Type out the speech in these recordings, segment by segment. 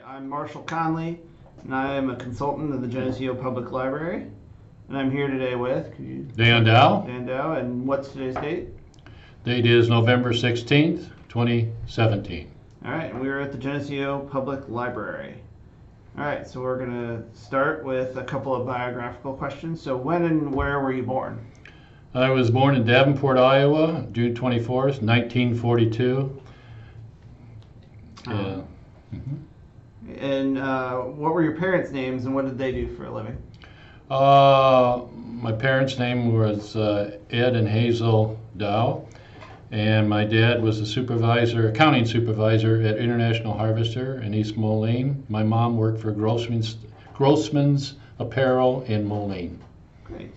I'm Marshall Conley, and I am a consultant of the Geneseo Public Library. And I'm here today with Dauw. Dan Dauw, and what's today's date? Date is November 16th, 2017. All right, and we are at the Geneseo Public Library. All right, so we're going to start with a couple of biographical questions. So when and where were you born? I was born in Davenport, Iowa, June 24th, 1942. And what were your parents' names, and what did they do for a living? My parents' name was Ed and Hazel Dauw, and my dad was a supervisor, accounting supervisor at International Harvester in East Moline. My mom worked for Grossman's Apparel in Moline. Great.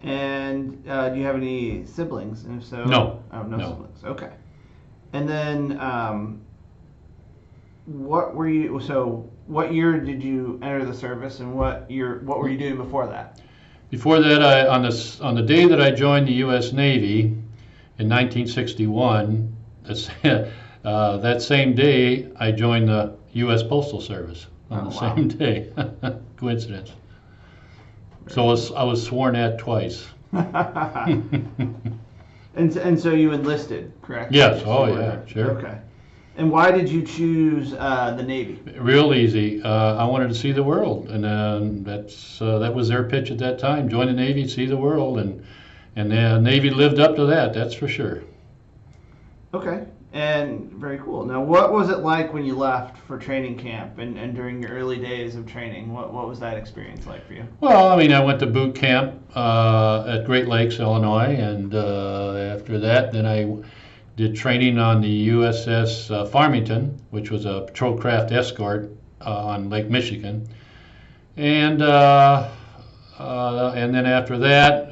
And do you have any siblings? And if so, No. Oh, no No. siblings. Okay. And then, what were you? So, what year did you enter the service, and what were you doing before that? Before that, on the day that I joined the U.S. Navy in 1961, that same day I joined the U.S. Postal Service on the same day. Coincidence. So I was sworn at twice. And so you enlisted, correct? Yes. Oh yeah. Sure. Okay. And why did you choose the Navy? Real easy. I wanted to see the world, and that was their pitch at that time. Join the Navy, see the world, and the Navy lived up to that. That's for sure. Okay. And very cool. Now, what was it like when you left for training camp and during your early days of training? What was that experience like for you? Well, I mean, I went to boot camp at Great Lakes, Illinois, and after that, then I did training on the USS Farmington, which was a patrol craft escort on Lake Michigan, and then after that,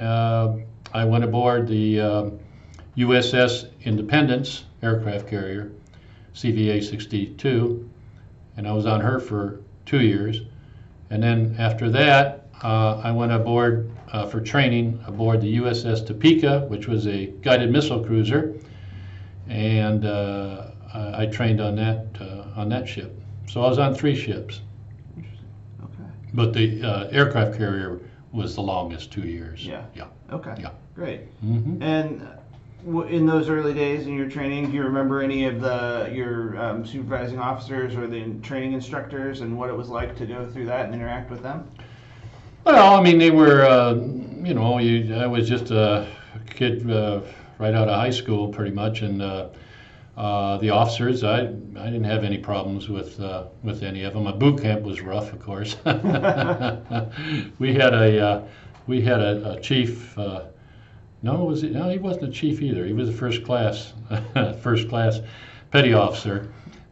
I went aboard the USS Independence aircraft carrier, CVA 62, and I was on her for 2 years. And then after that, I went aboard for training aboard the USS Topeka, which was a guided missile cruiser, and I trained on that ship. So I was on 3 ships. Interesting. Okay. But the aircraft carrier was the longest, 2 years. Yeah. Yeah. Okay. Yeah. Great. Mm-hmm. And in those early days in your training, do you remember any of your supervising officers or the training instructors and what it was like to go through that and interact with them? Well, I mean, they were, I was just a kid right out of high school, pretty much, and the officers, I didn't have any problems with any of them. My boot camp was rough, of course. We had a chief. No, he wasn't a chief either. He was a first class petty officer,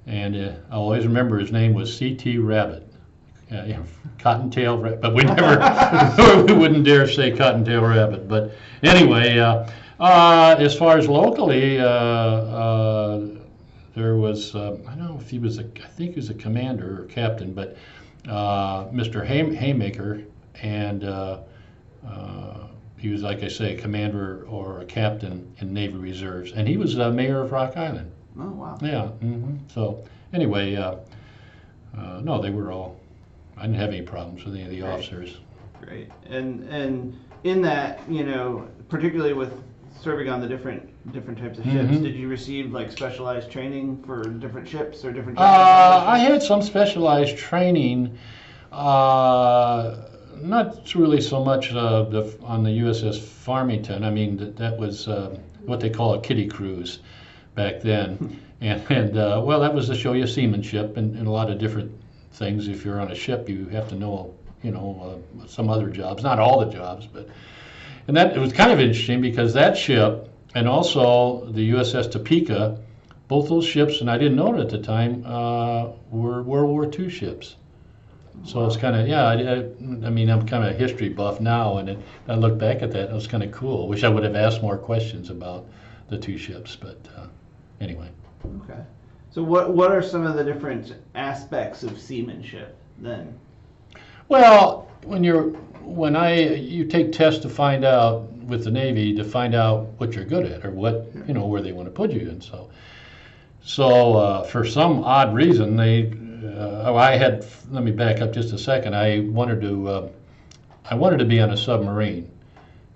and I'll always remember his name was C.T. Rabbit, Cottontail Rabbit. But we never, we wouldn't dare say Cottontail Rabbit. But anyway, as far as locally, there was I don't know if he was I think he was a commander or captain, but Mr. Haymaker, and he was, like I say, a commander or a captain in Navy Reserves, and he was mayor of Rock Island. Oh, wow. Yeah. Mm-hmm. So anyway, no, they were all. I didn't have any problems with any of the officers. Great. And in that, particularly with serving on the different types of ships, Mm-hmm. did you receive like specialized training for different ships or different? I had some specialized training. Not really so much on the USS Farmington. I mean, that was what they call a kiddie cruise back then. and well, that was to show you seamanship and a lot of different things. If you're on a ship, you have to know, some other jobs, not all the jobs, but. And it was kind of interesting because that ship and also the USS Topeka, both those ships, and I didn't know it at the time, were World War II ships. So it's kind of, I mean, I'm kind of a history buff now, and I look back at that, it was kind of cool. Wish I would have asked more questions about the 2 ships, but anyway. Okay. So what are some of the different aspects of seamanship then? Well, you take tests to find out with the Navy to find out what you're good at or what, where they want to put you. And so for some odd reason, let me back up just a second. I wanted to be on a submarine,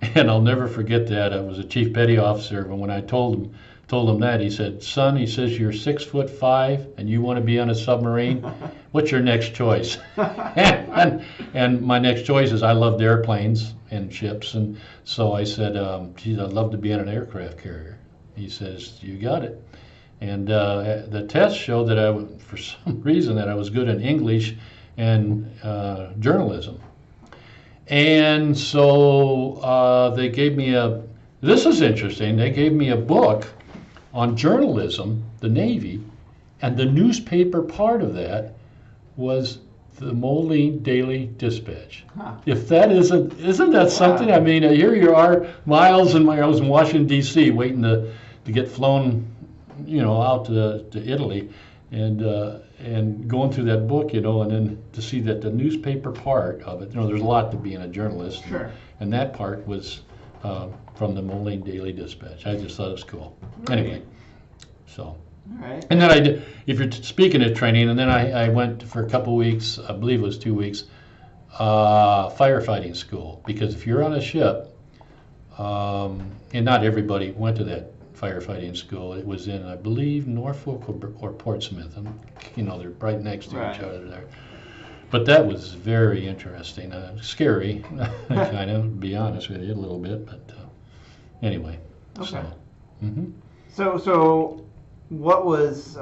and I'll never forget that. I was a chief petty officer, and when I told him that, he said, "Son," he says, "you're 6'5" and you want to be on a submarine. What's your next choice?" and my next choice is I loved airplanes and ships, and so I said, "Geez, I'd love to be on an aircraft carrier." He says, "You got it." And the test showed that for some reason, that I was good in English and journalism. And so they gave me this is interesting, they gave me a book on journalism, the Navy, and the newspaper part of that was the Moline Daily Dispatch. Huh. If that isn't that something? I mean, here you are, miles and miles in Washington, D.C., waiting to get flown, out to Italy, and going through that book, and then to see that the newspaper part of it, there's a lot to being a journalist. Sure. And that part was from the Moline Daily Dispatch. I just thought it was cool. Right. Anyway, so. All right. And then I did, if you're speaking of training, and then I went for a couple weeks, I believe it was 2 weeks, firefighting school. Because if you're on a ship, and not everybody went to that firefighting school. It was in, I believe, Norfolk or Portsmouth. And, they're right next to each other there. But that was very interesting. Scary, kind of, to be honest with you, a little bit. But anyway. Okay. So, So what was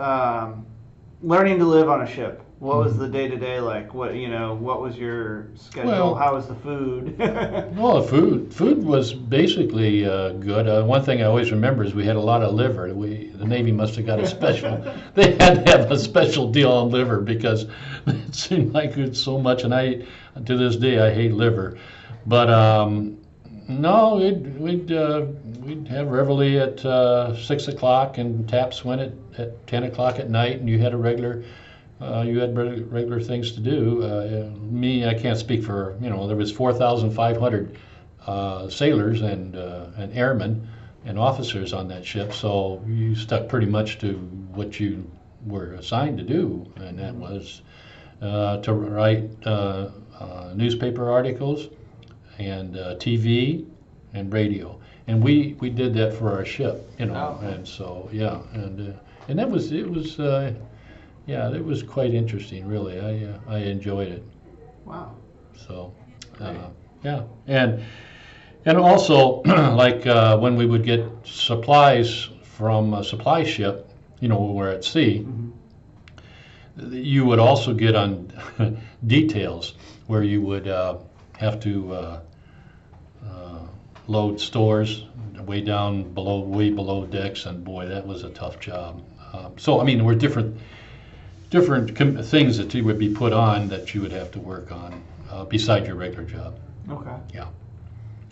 learning to live on a ship? What was the day-to-day like? What was your schedule? Well, how was the food? Well, the food was basically good. One thing I always remember is we had a lot of liver. The Navy must have got a special. They had to have a special deal on liver because it seemed like it's so much. And to this day, I hate liver. But no, we'd have reveille at 6 o'clock, and taps went at 10 o'clock at night, and you had regular things to do. Me, I can't speak for, there was 4,500 sailors and airmen and officers on that ship, so you stuck pretty much to what you were assigned to do, and that was to write newspaper articles and TV and radio. And we did that for our ship, and so, yeah, and that was, it was quite interesting, really. I enjoyed it. Wow. So, yeah, and also like when we would get supplies from a supply ship, when we're at sea, you would also get on details where you would have to load stores way below decks, and boy, that was a tough job. So, I mean, there were different things that you would be put on that you would have to work on beside your regular job. Okay. Yeah.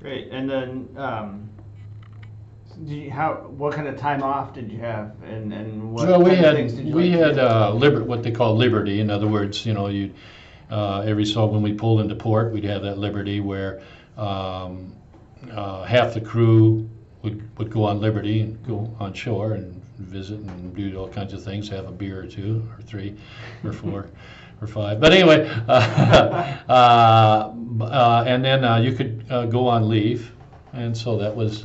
Great. And then, what kind of time off did you have, and what kind of things did you we like had what they call liberty. In other words, you every so when we pulled into port, we'd have that liberty where half the crew would go on liberty and go on shore and visit and do all kinds of things, have a beer or two or three or four or five. But anyway, and then you could go on leave, and so that was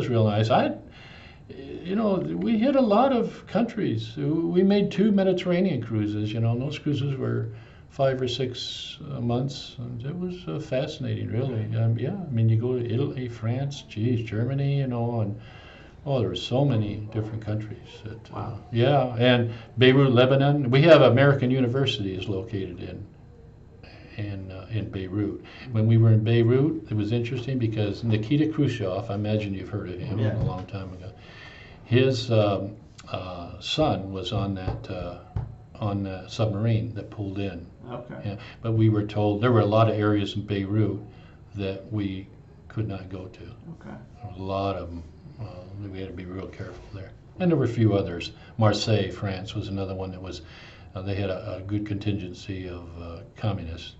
real nice. We hit a lot of countries. We made 2 Mediterranean cruises. Those cruises were 5 or 6 months, and it was fascinating, really. Yeah, I mean, you go to Italy, France, Germany, and there were so many different countries. Wow. Yeah, and Beirut, Lebanon. We have American University is located in Beirut. When we were in Beirut, it was interesting because Nikita Khrushchev, I imagine you've heard of him, a long time ago. His son was on that submarine that pulled in. Okay. Yeah, but we were told there were a lot of areas in Beirut that we could not go to. Okay. There was a lot of them. We had to be real careful there. And there were a few others. Marseille, France was another one that was, they had a good contingency of communists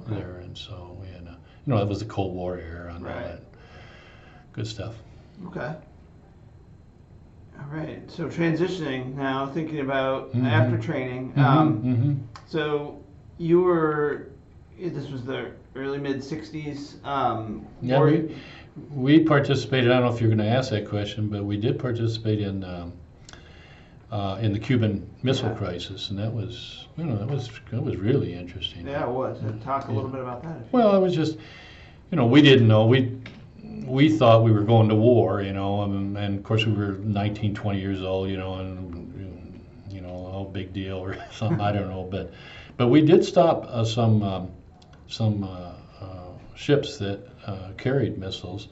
there. And so we had, it was the Cold War era and all that good stuff. Okay. All right. So transitioning now, thinking about Mhm. after training. Mhm. So you were. This was the early mid '60s. Yeah, we participated. I don't know if you're going to ask that question, but we did participate in the Cuban Missile Yeah. Crisis, and that was, that was really interesting. Yeah, it was. Talk a Yeah. little bit about that. Well, it was just, we didn't know. We thought we were going to war, and of course we were 19, 20 years old, and oh, big deal or something. I don't know, but we did stop some ships that carried missiles.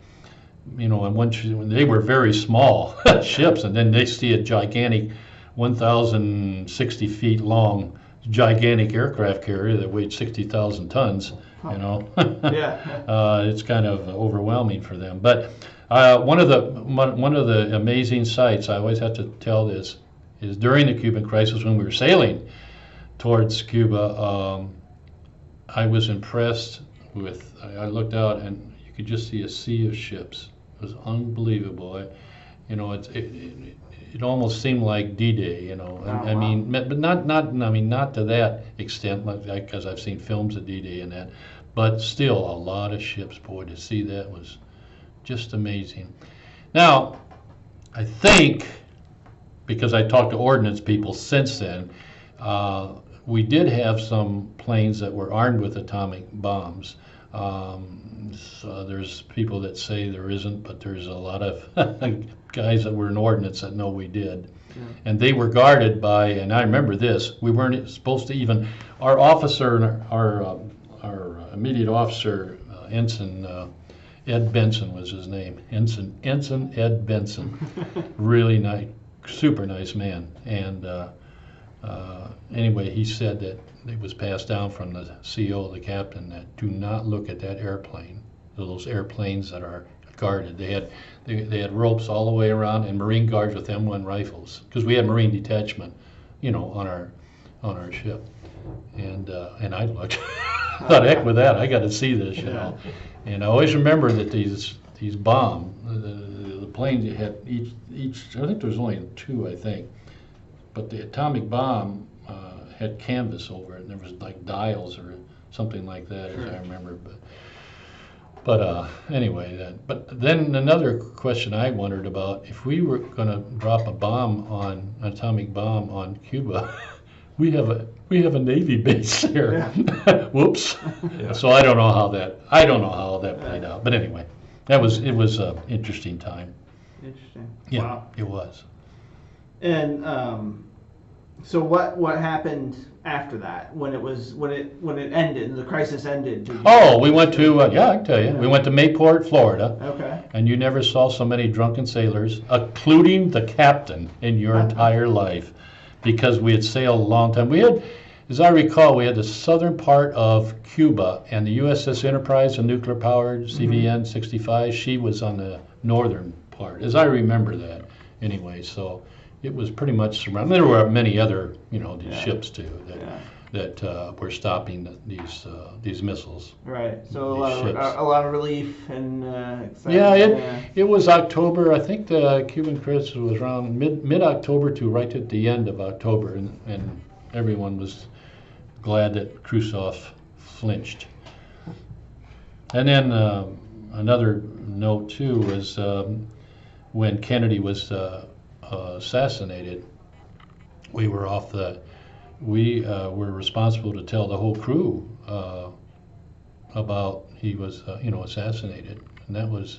And when they were very small ships, and then they see a gigantic 1,060 feet long gigantic aircraft carrier that weighed 60,000 tons. Yeah. It's kind of overwhelming for them. But one of the amazing sights, I always have to tell this, is during the Cuban crisis when we were sailing towards Cuba. I was impressed with. I looked out and you could just see a sea of ships. It was unbelievable. It almost seemed like D-Day. I mean, but not to that extent, because I've seen films of D-Day and that, but still a lot of ships. Boy, to see that was just amazing. Now, I think because I talked to ordnance people since then, we did have some planes that were armed with atomic bombs. So there's people that say there isn't, but there's a lot of guys that were in ordnance that know we did. Yeah. And they were guarded by, and I remember this, we weren't supposed to even, our officer, our immediate officer, Ensign Ed Benson was his name, Ensign Ed Benson, really nice, super nice man. And anyway, he said that it was passed down from the CO, the captain, that do not look at that airplane. Those airplanes that are guarded. They had ropes all the way around and Marine guards with M1 rifles because we had Marine detachment, on our ship. And I looked, thought, heck with that, I got to see this, And I always remember that these bombs, the planes had each. I think there was only two, I think. But the atomic bomb had canvas over it, and there was like dials or something like that, as I remember. But anyway, but then another question I wondered about: if we were going to drop an atomic bomb on Cuba, we have a Navy base there. Yeah. Whoops. Yeah. So I don't know how that played out. But anyway, it was an interesting time. Interesting. Yeah, wow. It was. And so what happened after that when it ended, the crisis ended? We went to I can tell you. Yeah. We went to Mayport, Florida. Okay. And you never saw so many drunken sailors, including the captain, in your entire life, because we had sailed a long time. We had, as I recall, we had the southern part of Cuba and the USS Enterprise, a nuclear powered CVN 65. She was on the northern part, as I remember that. Anyway, so it was pretty much surrounded. There were many other, these ships too that were stopping these missiles. Right. So a lot of relief and excitement. Yeah, it was October. I think the Cuban crisis was around mid-October to right at the end of October, and everyone was glad that Khrushchev flinched. And then another note too was when Kennedy was assassinated, we were responsible to tell the whole crew about he was assassinated, and that was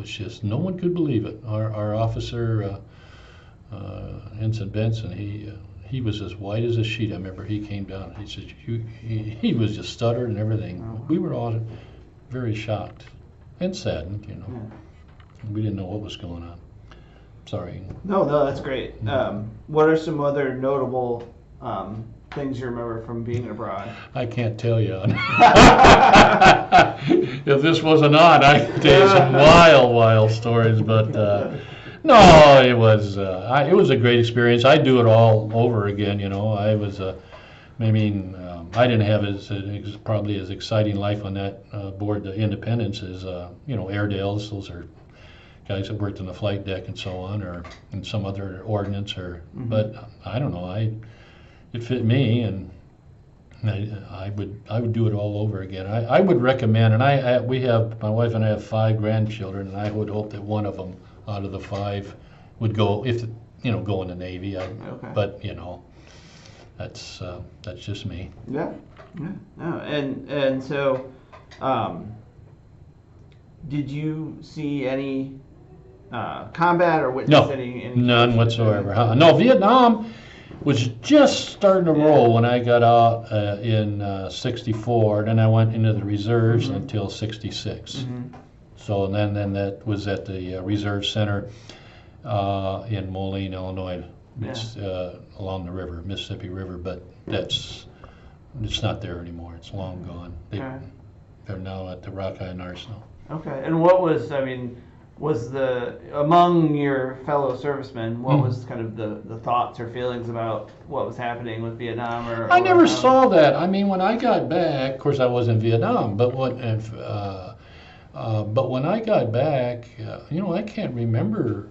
just, no one could believe it. Our officer Ensign Benson, he was as white as a sheet. I remember he came down, he said he was just stuttered and everything. Oh. We were all very shocked and saddened. We didn't know what was going on. Sorry. No, that's great. What are some other notable things you remember from being abroad? I can't tell you. If this wasn't on, I could tell you some wild stories. But no, it was a great experience. I'd do it all over again. I was. I didn't have probably as exciting life on that board, the Independence, as Airedales. Those are guys that worked on the flight deck and so on, or in some other ordnance, or Mhm. but I don't know. It fit me, and I would do it all over again. I would recommend, and my wife and I have 5 grandchildren, and I would hope that one of them out of the 5 would go, if go in the Navy. Okay. But that's just me. Yeah. Yeah. No. And so, did you see any combat or witness No, any none whatsoever. No, Vietnam was just starting to roll when I got out in '64. Then I went into the reserves Mhm. until '66. Mm-hmm. So then that was at the Reserve Center in Moline, Illinois. It's along the river, Mississippi River, but it's not there anymore. It's long gone. They're now at the Rock Island Arsenal. Okay. And what was, was among your fellow servicemen, what was kind of the thoughts or feelings about what was happening with Vietnam? I never saw that. I mean, when I got back, of course, I was in Vietnam, but when I got back, I can't remember,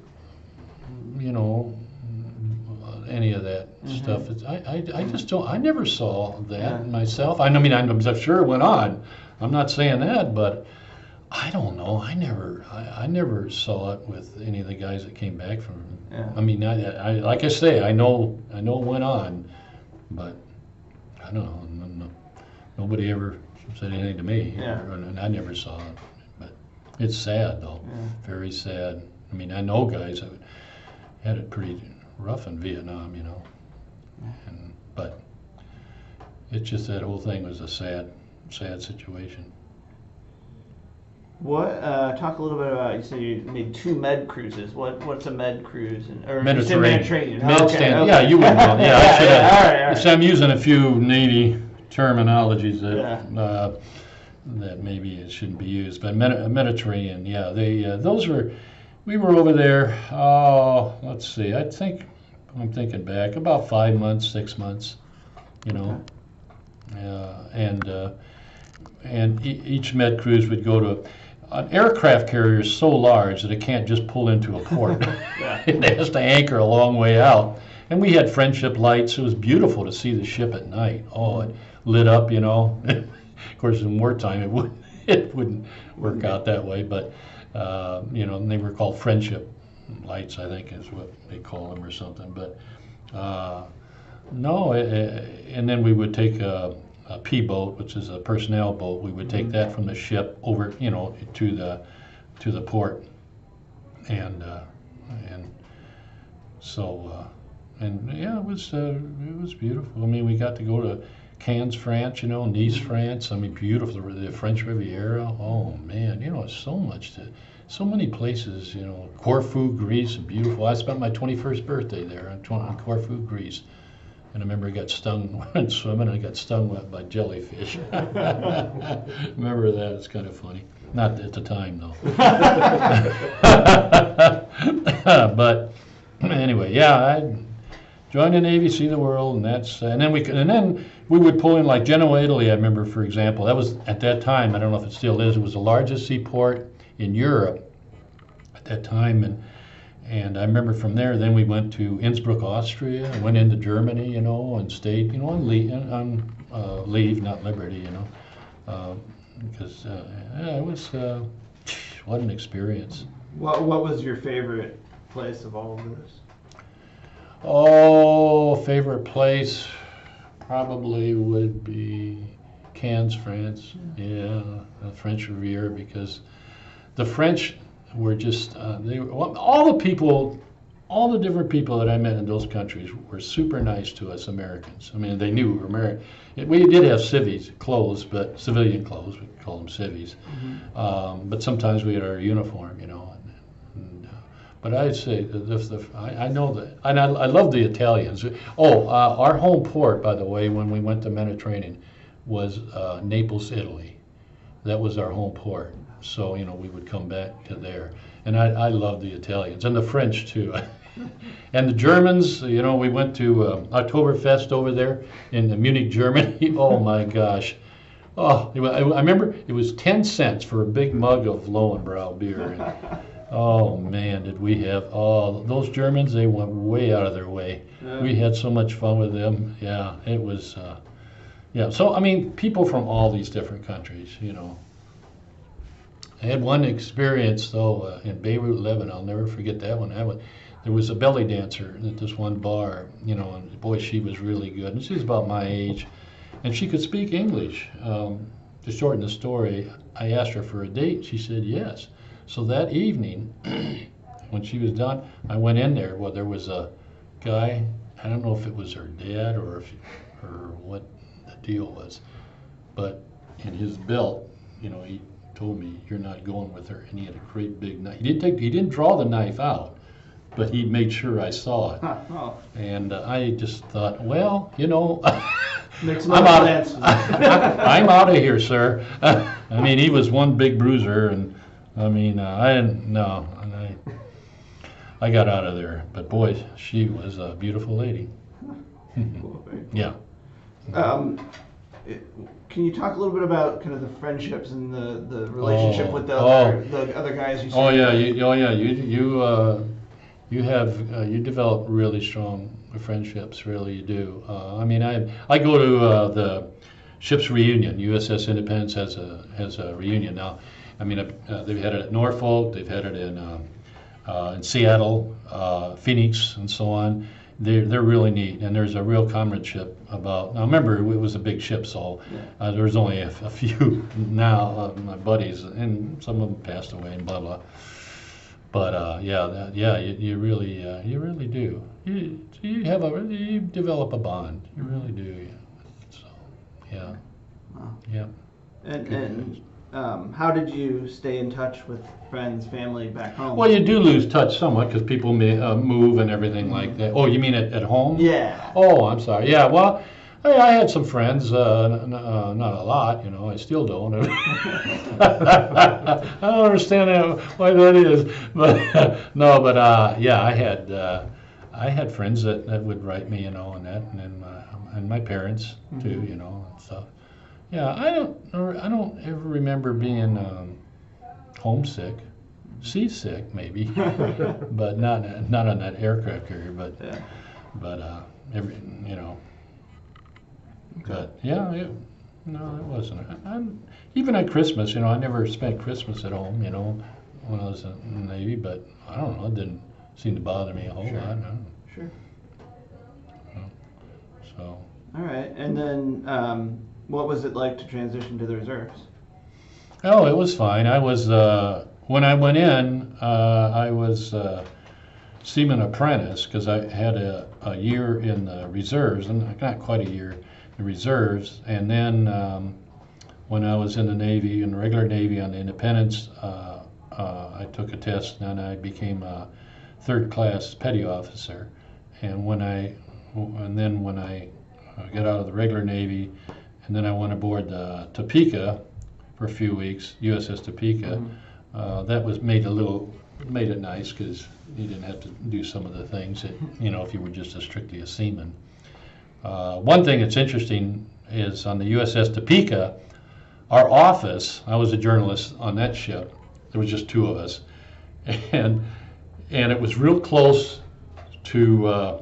any of that stuff. I just don't. I never saw that myself. I mean, I'm sure it went on. I'm not saying that, but I don't know. I never saw it with any of the guys that came back from. Yeah. I mean, I like I say, I know it went on, but I don't know. Nobody ever said anything to me, and I never saw it. But it's sad, though. Yeah. Very sad. I mean, I know guys that had it pretty rough in Vietnam, but it's just that whole thing was a sad situation. What? Talk a little bit about. You said you made 2 med cruises. What's a med cruise? Mediterranean. Okay. Yeah, you would know. Yeah, I should have. All right. So I'm using a few Navy terminologies that maybe it shouldn't be used, but Mediterranean. Yeah, those were. We were over there. Oh, let's see. I'm thinking back about 5 months, 6 months. And each med cruise would go to. An aircraft carrier is so large that it can't just pull into a port. It has to anchor a long way out. And we had friendship lights. It was beautiful to see the ship at night. Oh, it lit up, Of course, in wartime, it wouldn't work out that way. But, and they were called friendship lights, I think is what they call them or something. But, no, and then we would take a P boat, which is a personnel boat. We would take that from the ship over, to the port, and so it was beautiful. I mean, we got to go to Cannes, France, Nice, France. I mean, beautiful, the French Riviera. Oh man, so many places. Corfu, Greece, beautiful. I spent my 21st birthday there in Corfu, Greece. And I remember I got stung when swimming. I got stung by jellyfish. Remember that? It's kind of funny. Not at the time, though. But anyway, I joined the Navy, see the world, and then we would pull in like Genoa, Italy. I remember, for example, that was at that time. I don't know if it still is. It was the largest seaport in Europe at that time, and I remember from there, then we went to Innsbruck, Austria, and went into Germany, and stayed, on leave, not liberty, because it was what an experience. What was your favorite place of all of this? Oh, favorite place probably would be Cannes, France. Yeah, the French Riviera, because the French were just all the different people that I met in those countries were super nice to us Americans. I mean, they knew we were American. We did have civvies clothes, but civilian clothes, we call them civvies. Mm-hmm. But sometimes we had our uniform, but I'd say I know that, and I love the Italians. Our home port, by the way, when we went to Mediterranean, was Naples, Italy. That was our home port. So, we would come back to there. And I love the Italians, and the French, too. And the Germans, we went to Oktoberfest over there in Munich, Germany. Oh, my gosh. Oh, I remember it was 10 cents for a big mug of Lowenbrau beer. Oh man, did we have, oh, those Germans, they went way out of their way. Yeah. We had so much fun with them. Yeah, it was, yeah. So, I mean, people from all these different countries, you know. I had one experience though in Beirut, Lebanon. I'll never forget that one. There was a belly dancer at this one bar, you know, and boy, she was really good. And she was about my age, and she could speak English. To shorten the story, I asked her for a date. She said yes. So that evening, when she was done, I went in there. Well, there was a guy. I don't know if it was her dad or what the deal was, but in his belt, you know, he told me, "You're not going with her." And he had a great big knife. He didn't draw the knife out, but he made sure I saw it. Huh. Oh. And I just thought, well, you know, Makes I'm no out. sense. I'm out of here, sir. I mean, he was one big bruiser, and I mean, I didn't. No, and I got out of there. But boy, she was a beautiful lady. Cool, very cool. Yeah. Can you talk a little bit about kind of the friendships and the relationship with the other guys you Oh served yeah, with? you develop really strong friendships. Really, you do. I mean, I go to the ship's reunion. USS Independence has a reunion now. I mean, they've had it at Norfolk. They've had it in Seattle, Phoenix, and so on. They're really neat, and there's a real comradeship about. Now, remember, it was a big ship, so there's only a few now of my buddies, and some of them passed away, and blah blah. But you really do. You develop a bond. You really do. So, yeah, Wow. yeah. And how did you stay in touch with friends, family back home? Well, you do lose touch somewhat because people may, move and everything like that. Oh, you mean at home? Yeah. Oh, I'm sorry. Yeah, well, I had some friends, not a lot, you know, I still don't. I don't understand why that is, but no, but yeah, I had friends that would write me, you know, and that, and then and my parents too, you know, and stuff. Yeah, I don't ever remember being homesick, seasick maybe, but not on that aircraft carrier, but Yeah. every, you know. Okay. But yeah, no, it wasn't. Even at Christmas, you know, I never spent Christmas at home, you know, when I was in the Navy. But I don't know, it didn't seem to bother me a whole lot. No. Sure. So. All right. And then, what was it like to transition to the reserves? Oh, it was fine. I was when I went in, I was seaman apprentice because I had a year in the reserves, and not quite a year. Reserves, and then when I was in the Navy, in the regular Navy on the Independence, I took a test and I became a third class petty officer. And then when I got out of the regular Navy, and then I went aboard the Topeka for a few weeks, USS Topeka. That made it nice because you didn't have to do some of the things that, you know, if you were just strictly a seaman. One thing that's interesting is on the USS Topeka, our office, I was a journalist on that ship, there was just two of us, and it was real close to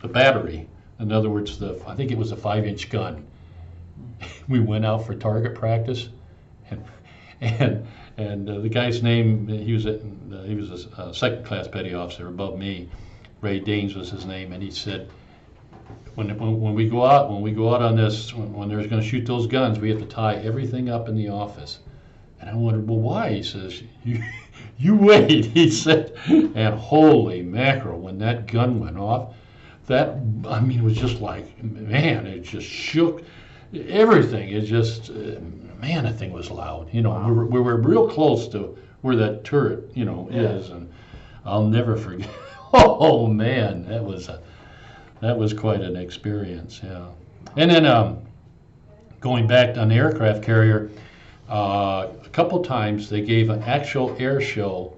the battery. In other words, I think it was a 5-inch gun. We went out for target practice, and the guy's name, he was a second class petty officer above me. Ray Daines was his name, and he said, when we go out on this, when they're going to shoot those guns, we have to tie everything up in the office. And I wondered, well, why? He says, you wait, he said. And holy mackerel, when that gun went off, it was just like, man, it just shook everything. It just, man, that thing was loud. You know, wow. we were real close to where that turret, you know, is, and I'll never forget. Oh man, that was quite an experience, yeah. And then going back on the aircraft carrier, a couple times they gave an actual air show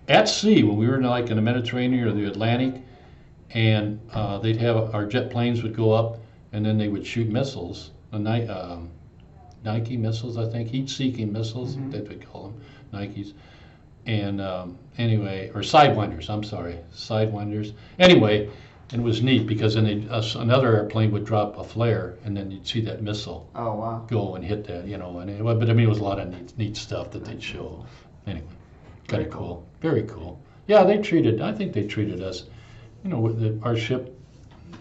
at sea when we were in the Mediterranean or the Atlantic, and they'd have our jet planes would go up, and then they would shoot missiles, Nike missiles, I think, heat-seeking missiles, they would call them, Nikes. and anyway, or Sidewinders, I'm sorry, Sidewinders. Anyway, and it was neat because then another airplane would drop a flare, and then you'd see that missile Oh, wow. go and hit that, and but I mean, it was a lot of neat stuff that they'd show. Anyway, kind of cool. Very cool. Yeah, I think they treated us, with our ship,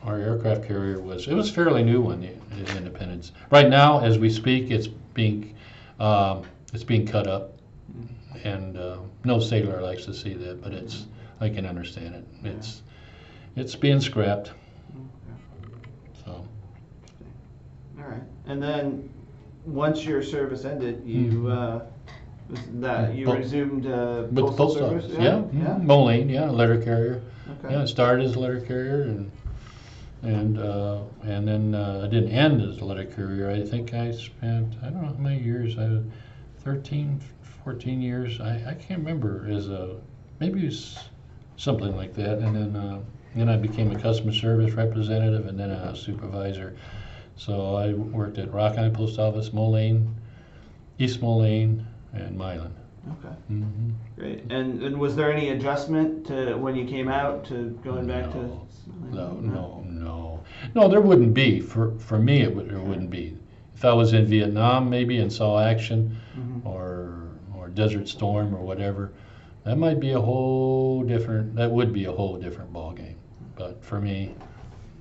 our aircraft carrier it was fairly new when the Independence. Right now, as we speak, it's being cut up, and no sailor likes to see that, but I can understand it. It's being scrapped. So. All right. And then once your service ended, you resumed with the postal post service? office. Yeah. Yeah. Moline, yeah, letter carrier. Okay. Yeah, I started as a letter carrier, and then I didn't end as a letter carrier. I think I spent, I don't know how many years, 13, 14 years. I can't remember, maybe it was something like that. And then I became a customer service representative and then a supervisor. So I worked at Rock Island Post Office, Moline, East Moline, and Milan. Okay. Mm-hmm. Great. And was there any adjustment to when you came out to going back to? No, there wouldn't be. For me, there wouldn't be. If I was in Vietnam maybe and saw action, Mm-hmm. or Desert Storm or whatever, that would be a whole different ball game. But for me,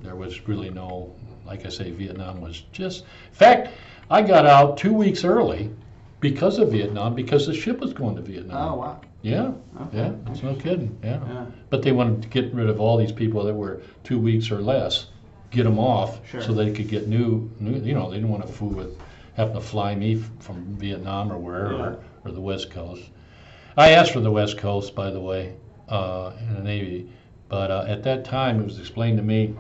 there was really no, like I say, Vietnam was just, in fact, I got out 2 weeks early because of Vietnam, because the ship was going to Vietnam. Oh, wow. Yeah, Okay. yeah, it's no kidding, yeah. Yeah. But they wanted to get rid of all these people that were 2 weeks or less, get them off, Sure. so they could get new, they didn't want to fool with having to fly me from Vietnam or wherever, Yeah. or the West Coast. I asked for the West Coast, by the way, in the Navy, but at that time it was explained to me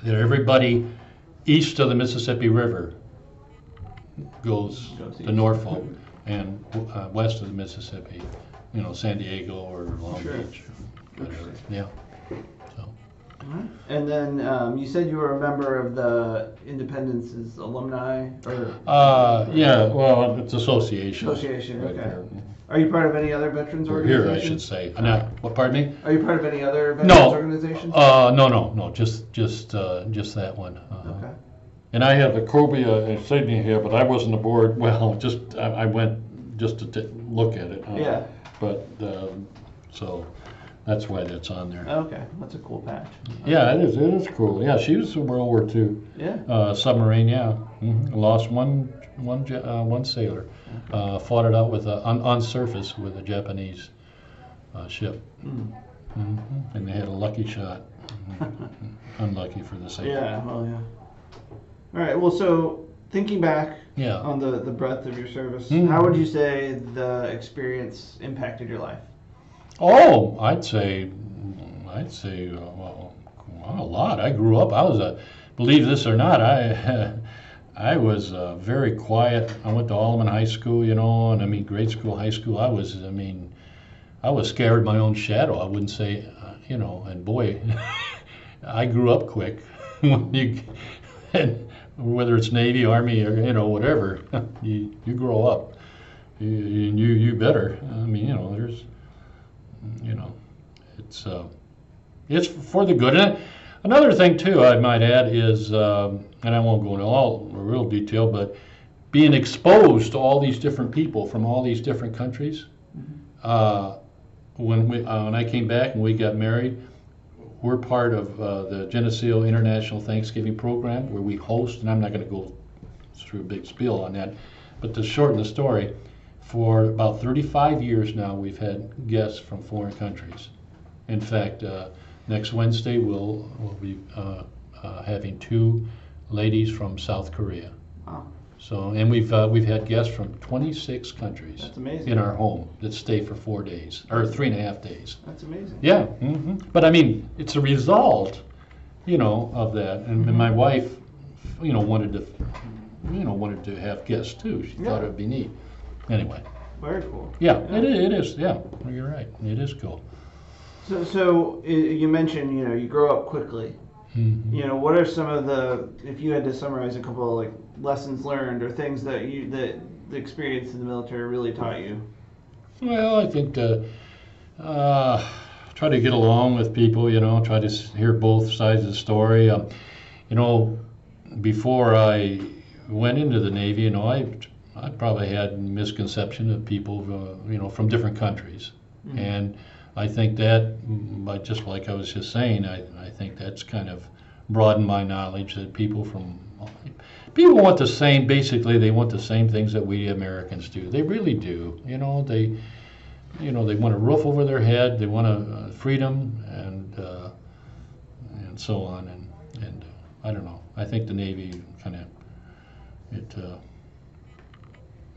that everybody east of the Mississippi River goes to east. Norfolk, and west of the Mississippi, San Diego or Long Sure. Beach, or whatever. Yeah. So. All right. And then you said you were a member of the Independence's alumni, or? Yeah. Well, it's association. Association. Right Okay. here. Are you part of any other veterans Or here, organizations? I should say. What? Pardon me? Are you part of any other veterans No. organizations? No. Just that one. Okay. And I have the Cobia in Sydney here, but I wasn't aboard. Well, I went just to look at it. Yeah. But so that's why that's on there. Okay, that's a cool patch. Yeah, it is. It is cool. Yeah, she was in World War II. Yeah. Submarine. Yeah. Lost one sailor. Fought it out with on surface with a Japanese ship. And they had a lucky shot. Unlucky for the sailor. Yeah. Well, yeah. All right. Well, so thinking back Yeah. on the breadth of your service, Mhm. how would you say the experience impacted your life? Oh, I'd say, well, a lot. I grew up. I was believe this or not, I was very quiet. I went to Allman High School, and I mean, grade school, high school. I was scared of my own shadow. I wouldn't say, and boy, I grew up quick. And whether it's Navy, Army, or whatever, you grow up. You better. I mean, there's, it's for the good. And another thing too, I might add is, and I won't go into all real detail, but being exposed to all these different people from all these different countries. When I came back and we got married, we're part of the Geneseo International Thanksgiving Program, where we host, and I'm not going to go through a big spiel on that, but to shorten the story, for about 35 years now, we've had guests from foreign countries. In fact, next Wednesday we'll be having 2 ladies from South Korea. Wow. So, and we've had guests from 26 countries. That's amazing. In our home that stay for 4 days or 3.5 days. That's amazing. Yeah. But I mean, it's a result, of that. And my wife, wanted to have guests too. She thought it'd be neat. Anyway. Very cool. Yeah, yeah. It is. Yeah, you're right. It is cool. So you mentioned, you grow up quickly. Mm-hmm. What are some of if you had to summarize a couple of lessons learned or things that the experience in the military really taught you? Well, I think try to get along with people, try to hear both sides of the story. You know, before I went into the Navy, I probably had misconception of people, from different countries. Mm-hmm. And I think that, just like I was just saying, I think that's kind of broadened my knowledge that people want the same, basically they want the same things that we Americans do. They really do. They want a roof over their head, they want freedom and so on. And I don't know. I think the Navy kind of, it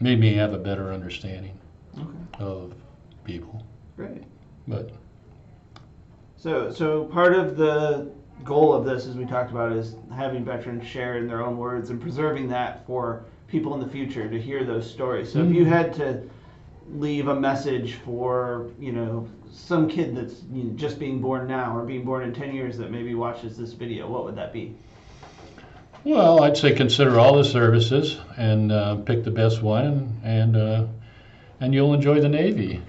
made me have a better understanding of people. Great. But So part of the goal of this, as we talked about, is having veterans share in their own words and preserving that for people in the future to hear those stories. So if you had to leave a message for, some kid that's just being born now or being born in 10 years that maybe watches this video, what would that be? well, I'd say consider all the services and pick the best one, and you'll enjoy the Navy.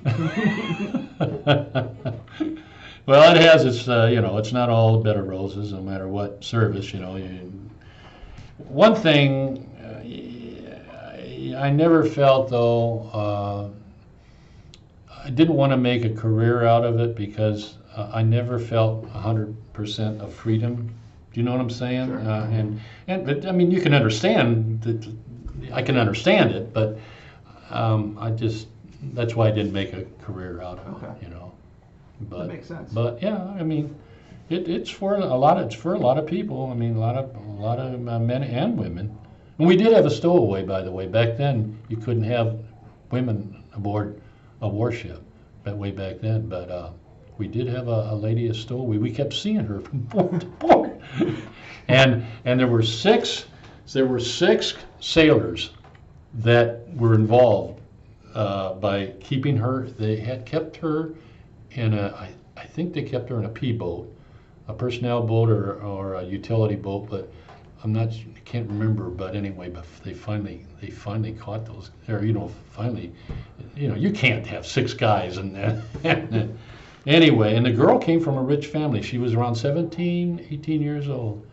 Well, it has its, it's not all a bed of roses, no matter what service, One thing I never felt, though, I didn't want to make a career out of it because I never felt 100% of freedom. Do you know what I'm saying? Sure. But I mean, you can understand that. I can understand it, but that's why I didn't make a career out of it. But, that makes sense. But yeah, I mean, it's for a lot of people. I mean, a lot of men and women. And we did have a stowaway, by the way. Back then, you couldn't have women aboard a warship way back then. But we did have a lady, a stowaway. We kept seeing her from port to port. and there were six sailors that were involved by keeping her. They had kept her in I think they kept her in a P boat, a personnel boat or a utility boat, but I can't remember. But anyway, but they finally caught those. Or finally, you can't have six guys and anyway. And the girl came from a rich family. She was around 17, 18 years old.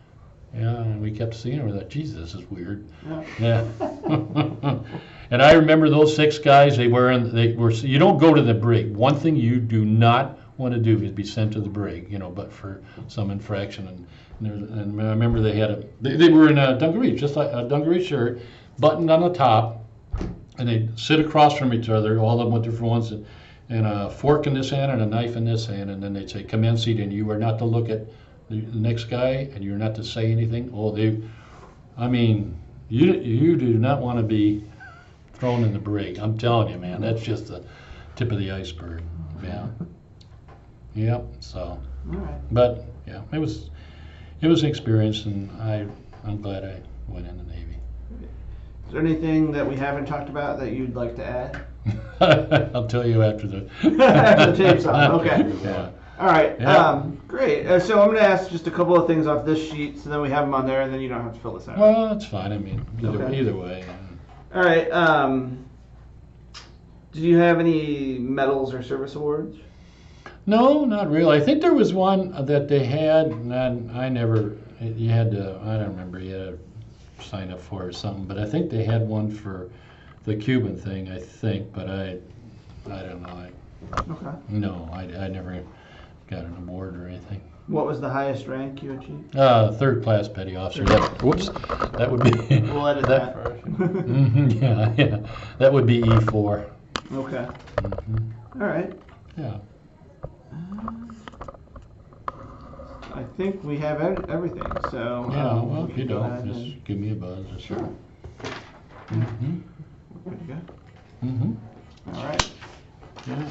Yeah, and we kept seeing her. That Jesus is weird. Yeah. And I remember those six guys. They were. You don't go to the brig. One thing you do not want to do is be sent to the brig. But for some infraction. And I remember they were in a dungaree, just like a dungaree shirt, buttoned on the top, and they'd sit across from each other, all of them with different ones, and a fork in this hand and a knife in this hand, and then they'd say, "Come in, seat," and you are not to look at the next guy, and you're not to say anything. You do not want to be thrown in the brig. I'm telling you, man, that's just the tip of the iceberg. Yeah. Yep. So, All right. But yeah, it was an experience, and I'm glad I went in the Navy. Is there anything that we haven't talked about that you'd like to add? I'll tell you after the After the tape's on. Okay. Yeah. All right. Yeah. Great. So I'm going to ask just a couple of things off this sheet, so then we have them on there, and then you don't have to fill this out. Well, that's fine. I mean, Okay. either way. All right. Did you have any medals or service awards? No, not really. I think there was one that they had, and I never. You had to. I don't remember. You had to sign up for it or something. But I think they had one for the Cuban thing. I think, but I don't know. Okay. No, I never got an award or anything. What was the highest rank you achieved? Third class petty officer. That would be. We'll edit that first. Yeah. That would be E4. Okay. Mm-hmm. All right. Yeah. I think we have everything. So Yeah. Well, if you go don't, ahead just and- give me a buzz. Sure. Mm-hmm. We're good to go. Mm-hmm. All right. Yeah.